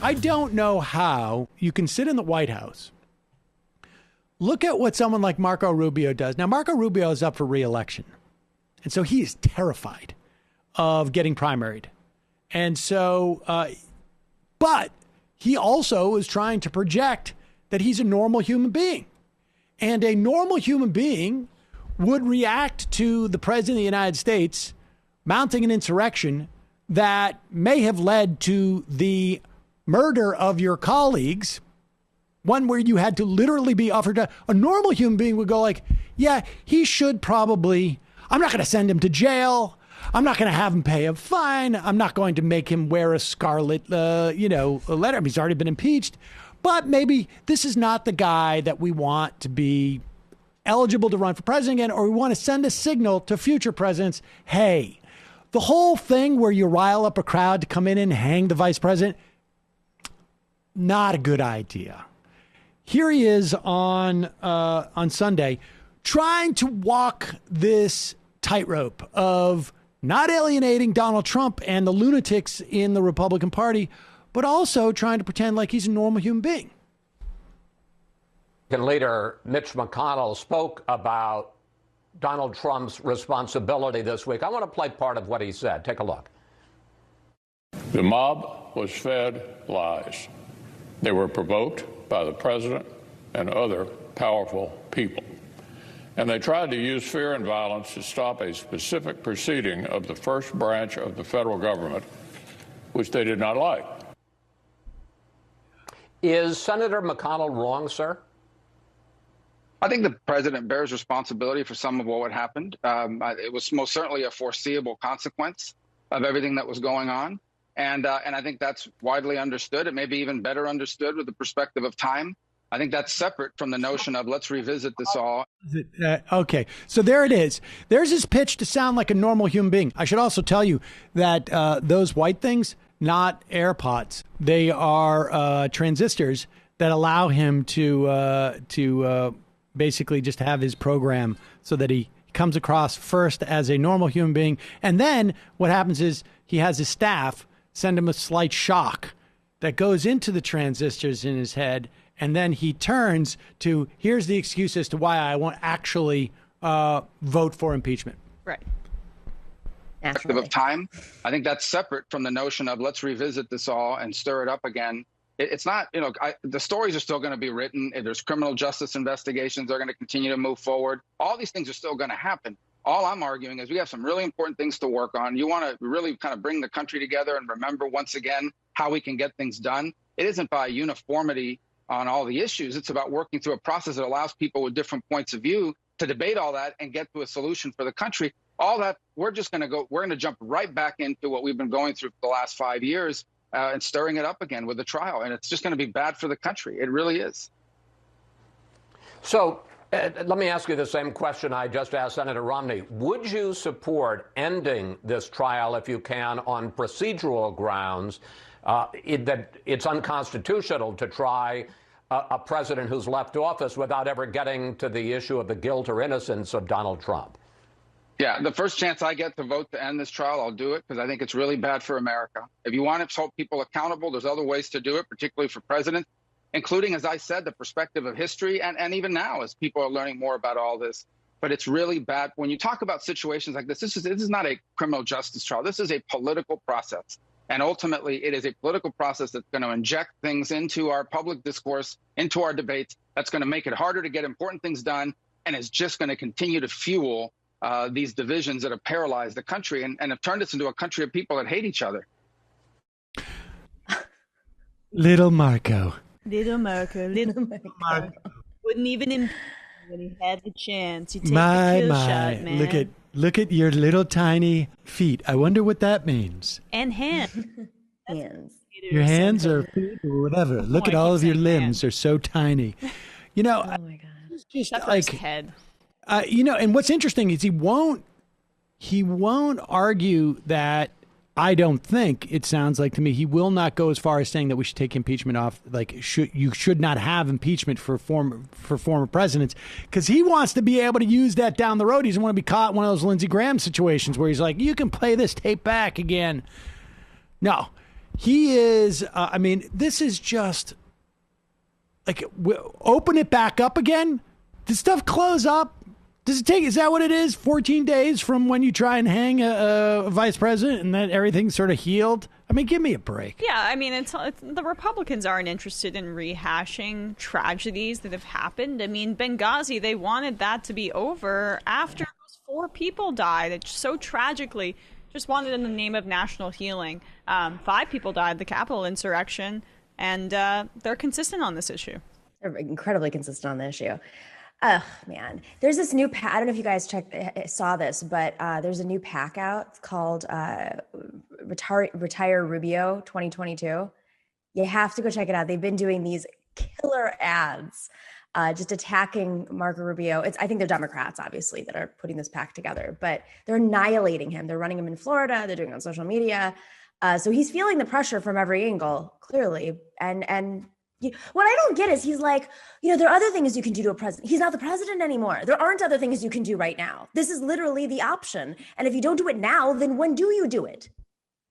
I don't know how you can sit in the White House, look at what someone like Marco Rubio does. Now, Marco Rubio is up for re-election, and so he is terrified of getting primaried. And so, but he also is trying to project that he's a normal human being. And a normal human being would react to the president of the United States mounting an insurrection that may have led to the murder of your colleagues, one where you had to literally be offered a normal human being would go like, yeah, he should probably, I'm not going to send him to jail. I'm not going to have him pay a fine. I'm not going to make him wear a scarlet, letter. He's already been impeached. But maybe this is not the guy that we want to be eligible to run for president again, or we want to send a signal to future presidents. Hey, the whole thing where you rile up a crowd to come in and hang the vice president, not a good idea. Here he is on Sunday trying to walk this tightrope of not alienating Donald Trump and the lunatics in the Republican Party, but also trying to pretend like he's a normal human being. And later, Mitch McConnell spoke about Donald Trump's responsibility this week. I want to play part of what he said. Take a look. The mob was fed lies. They were provoked by the president and other powerful people. And they tried to use fear and violence to stop a specific proceeding of the first branch of the federal government, which they did not like. Is Senator McConnell wrong, sir? I think the president bears responsibility for some of what happened. It was most certainly a foreseeable consequence of everything that was going on. And I think that's widely understood. It may be even better understood with the perspective of time. I think that's separate from the notion of let's revisit this all. Okay, so there it is. There's his pitch to sound like a normal human being. I should also tell you that those white things, not AirPods. They are transistors that allow him to basically just have his program so that he comes across first as a normal human being. And then what happens is he has his staff send him a slight shock that goes into the transistors in his head. And then he turns to, here's the excuse as to why I won't actually vote for impeachment. Right. Perspective of time. I think that's separate from the notion of let's revisit this all and stir it up again. It's not, the stories are still going to be written. There's criminal justice investigations. They're going to continue to move forward. All these things are still going to happen. All I'm arguing is we have some really important things to work on. You want to really kind of bring the country together and remember once again how we can get things done. It isn't by uniformity on all the issues. It's about working through a process that allows people with different points of view to debate all that and get to a solution for the country. All that, we're going to jump right back into what we've been going through for the last 5 years and stirring it up again with the trial. And it's just going to be bad for the country. It really is. So let me ask you the same question I just asked Senator Romney. Would you support ending this trial if you can on procedural grounds that it's unconstitutional to try a president who's left office without ever getting to the issue of the guilt or innocence of Donald Trump? Yeah, the first chance I get to vote to end this trial, I'll do it because I think it's really bad for America. If you want to hold people accountable, there's other ways to do it, particularly for presidents, including, as I said, the perspective of history and even now as people are learning more about all this. But it's really bad. When you talk about situations like this is not a criminal justice trial. This is a political process. And ultimately, it is a political process that's going to inject things into our public discourse, into our debates. That's going to make it harder to get important things done. And it's just going to continue to fuel these divisions that have paralyzed the country and have turned us into a country of people that hate each other. Little Marco. Little Marco. Wouldn't even when he had the chance. He take my, the kill my. shot, man. Look at your little tiny feet. I wonder what that means. And hands. Your hands or feet or whatever. Look at all of your limbs. They're so tiny. Oh my God. It's just That's like his head. And what's interesting is he won't argue that. I don't think, it sounds like to me, he will not go as far as saying that we should take impeachment off. Like, you should not have impeachment for former presidents, because he wants to be able to use that down the road. He doesn't want to be caught in one of those Lindsey Graham situations where he's like, you can play this tape back again. No, He is, this is just like, open it back up again. Does stuff close up? Is that what it is? 14 days from when you try and hang a vice president and then everything's sort of healed? I mean, give me a break. Yeah, I mean, it's the Republicans aren't interested in rehashing tragedies that have happened. I mean, Benghazi, they wanted that to be over after those 4 people died. It so tragically just wanted in the name of national healing. 5 people died, the Capitol insurrection, and they're consistent on this issue. They're incredibly consistent on the issue. Oh, man. There's this new I don't know if you guys saw this, but there's a new PAC out called Retire Rubio 2022. You have to go check it out. They've been doing these killer ads just attacking Marco Rubio. I think they're Democrats, obviously, that are putting this PAC together, but they're annihilating him. They're running him in Florida. They're doing it on social media. So he's feeling the pressure from every angle, clearly. And what I don't get is he's like, there are other things you can do to a president. He's not the president anymore. There aren't other things you can do right now. This is literally the option. And if you don't do it now, then when do you do it?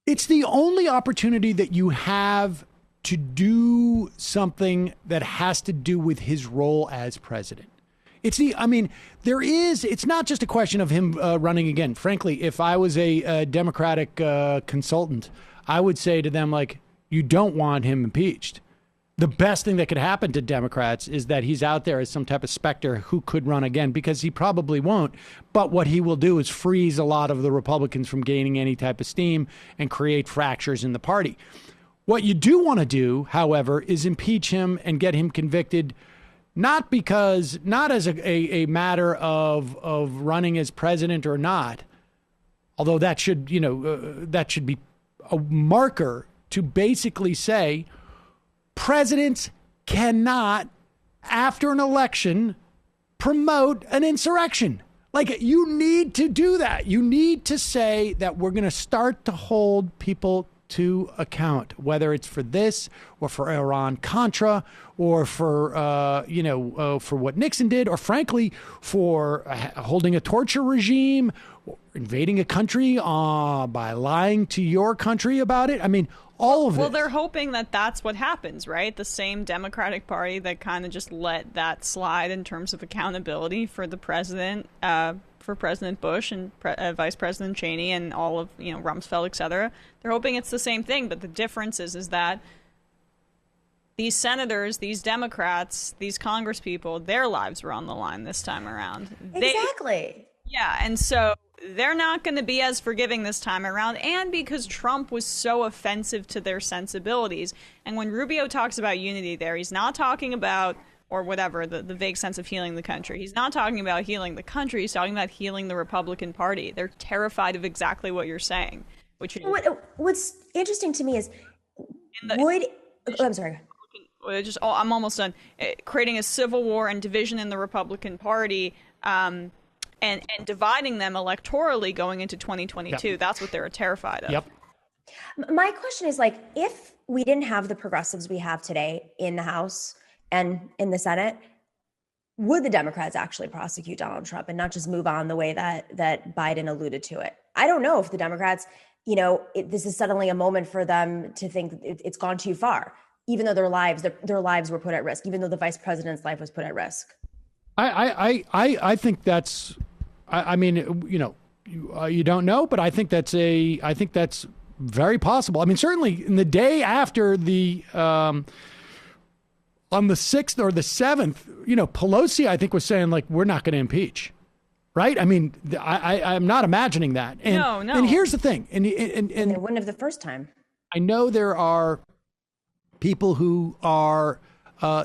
It's the only opportunity that you have to do something that has to do with his role as president. It's not just a question of him running again. Frankly, if I was a Democratic consultant, I would say to them, like, you don't want him impeached. The best thing that could happen to Democrats is that he's out there as some type of specter who could run again, because he probably won't. But what he will do is freeze a lot of the Republicans from gaining any type of steam and create fractures in the party. What you do want to do, however, is impeach him and get him convicted, not as a matter of running as president or not, although that should be a marker to basically say, presidents cannot, after an election, promote an insurrection. Like, you need to do that. You need to say that we're going to start to hold people to account, whether it's for this or for Iran-Contra or for what Nixon did, or frankly, for holding a torture regime, or invading a country by lying to your country about it. I mean, all of it. Well, they're hoping that that's what happens, right? The same Democratic Party that kind of just let that slide in terms of accountability for the president, for President Bush and Vice President Cheney and all of, Rumsfeld, et cetera. They're hoping it's the same thing. But the difference is that these senators, these Democrats, these congresspeople, their lives were on the line this time around. Exactly. Yeah. And so they're not going to be as forgiving this time around, and because Trump was so offensive to their sensibilities. And when Rubio talks about unity there, he's not talking about, or whatever, the vague sense of healing the country. He's not talking about healing the country. He's talking about healing the Republican Party. They're terrified of exactly what you're saying. What's interesting to me is, I'm sorry. I'm almost done. Creating a civil war and division in the Republican Party, and dividing them electorally going into 2022. Yep. That's what they're terrified of. Yep. My question is, like, if we didn't have the progressives we have today in the House and in the Senate, would the Democrats actually prosecute Donald Trump and not just move on the way that Biden alluded to it? I don't know if the Democrats, this is suddenly a moment for them to think it's gone too far, even though their lives were put at risk, even though the vice president's life was put at risk. I think that's, you don't know, but I think that's very possible. I mean, certainly in the day after on the 6th or the 7th, Pelosi, I think, was saying, like, we're not going to impeach. Right. I mean, I'm not imagining that. And, no. And here's the thing. And it wouldn't have the first time. I know there are people who are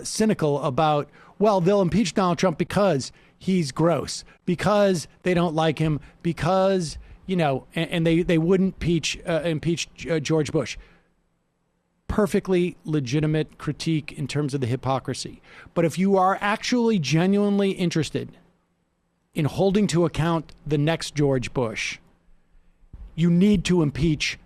cynical about, well, they'll impeach Donald Trump because he's gross, because they don't like him, because, and they wouldn't impeach George Bush. Perfectly legitimate critique in terms of the hypocrisy. But if you are actually genuinely interested in holding to account the next George Bush, you need to impeach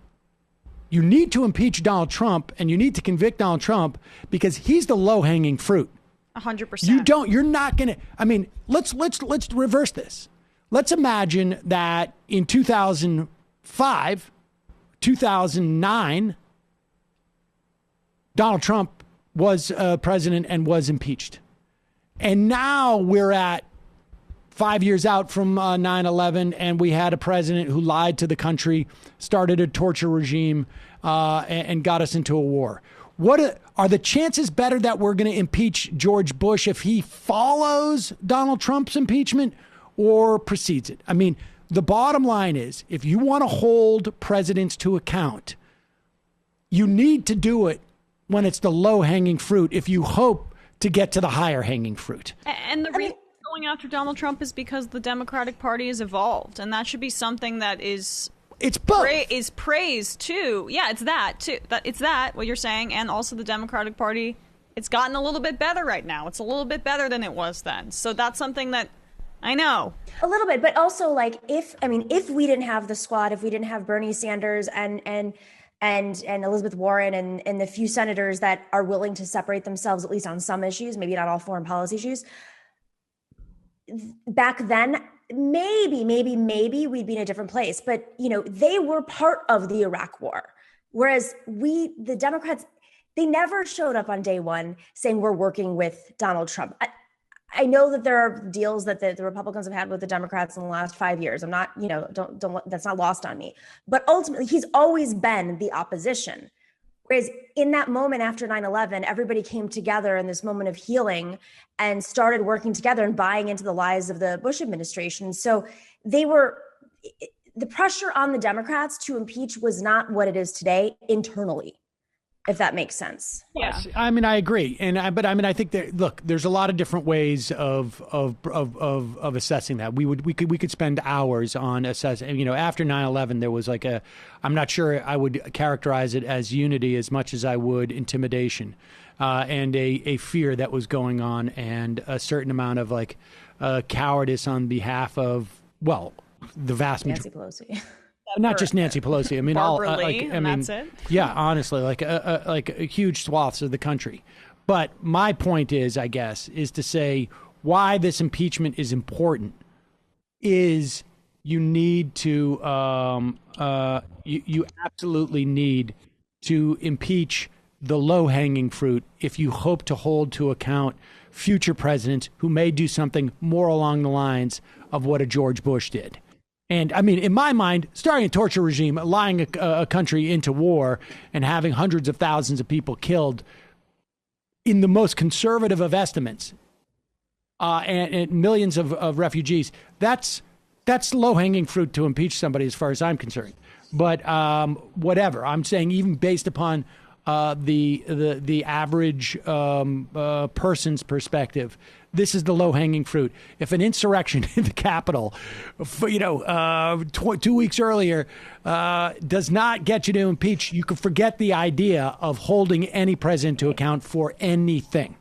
Donald Trump, and you need to convict Donald Trump because he's the low-hanging fruit. 100%. You're not going to, I mean, let's reverse this. Let's imagine that in 2005, 2009, Donald Trump was president and was impeached. And now we're at 5 years out from 9/11, and we had a president who lied to the country, started a torture regime, and got us into a war. What are the chances better that we're going to impeach George Bush if he follows Donald Trump's impeachment or precedes it? I mean, the bottom line is, if you want to hold presidents to account, you need to do it when it's the low-hanging fruit if you hope to get to the higher-hanging fruit. And the reason going after Donald Trump is because the Democratic Party has evolved, and that should be something that is it's both is praised too. Yeah, it's that too. It's that what you're saying, and also the Democratic Party. It's gotten a little bit better right now. It's a little bit better than it was then. So that's something that I know a little bit, but also like if we didn't have the squad, if we didn't have Bernie Sanders and Elizabeth Warren and the few senators that are willing to separate themselves, at least on some issues, maybe not all foreign policy issues. Back then, maybe we'd be in a different place. But, they were part of the Iraq war. Whereas the Democrats, they never showed up on day one saying we're working with Donald Trump. I know that there are deals that the Republicans have had with the Democrats in the last 5 years. I'm not, don't that's not lost on me. But ultimately, he's always been the opposition. Whereas in that moment after 9/11, everybody came together in this moment of healing and started working together and buying into the lies of the Bush administration. So the pressure on the Democrats to impeach was not what it is today internally, if that makes sense. Yeah, I mean, I agree, I think there's a lot of different ways of assessing that. We could spend hours on assessing. After 9/11, there was I'm not sure I would characterize it as unity as much as I would intimidation, and a fear that was going on, and a certain amount of cowardice on behalf of the vast majority. Nancy Pelosi. Not just Nancy Pelosi. I mean, Barbara Lee, that's it. Yeah, honestly, huge swaths of the country. But my point is, I guess, is to say why this impeachment is important is you need to, you absolutely need to impeach the low-hanging fruit if you hope to hold to account future presidents who may do something more along the lines of what a George Bush did. And I mean, in my mind, starting a torture regime, lying a country into war and having hundreds of thousands of people killed in the most conservative of estimates, and millions of refugees, that's low-hanging fruit to impeach somebody as far as I'm concerned. But whatever, I'm saying even based upon the average person's perspective, this is the low-hanging fruit. If an insurrection in the Capitol, 2 weeks earlier, does not get you to impeach, you can forget the idea of holding any president to account for anything.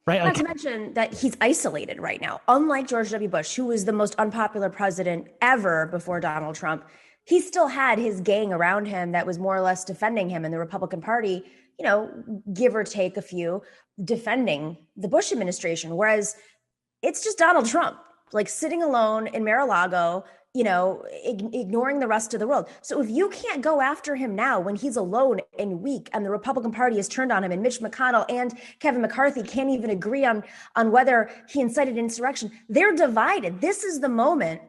Right? Not to mention that he's isolated right now. Unlike George W. Bush, who was the most unpopular president ever before Donald Trump, he still had his gang around him that was more or less defending him in the Republican Party, give or take a few, defending the Bush administration. Whereas it's just Donald Trump, sitting alone in Mar-a-Lago, ignoring the rest of the world. So if you can't go after him now when he's alone and weak and the Republican Party has turned on him and Mitch McConnell and Kevin McCarthy can't even agree on whether he incited insurrection, they're divided. This is the moment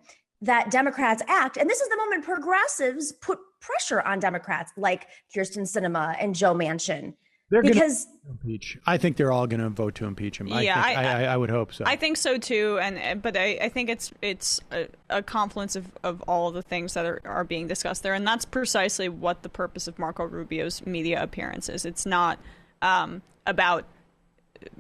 that Democrats act. And this is the moment progressives put pressure on Democrats like Kyrsten Sinema and Joe Manchin. Because impeach. I think they're all going to vote to impeach him. Yeah, I would hope so. I think so too, but I think it's a confluence of all of the things that are being discussed there, and that's precisely what the purpose of Marco Rubio's media appearance is. It's not about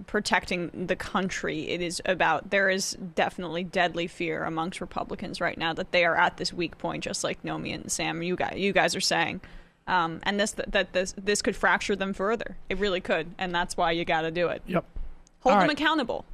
protecting the country. It is about, there is definitely deadly fear amongst Republicans right now that they are at this weak point, just like Nomi and Sam, you guys are saying. And this could fracture them further. It really could. And that's why you got to do it. Yep. Hold them accountable.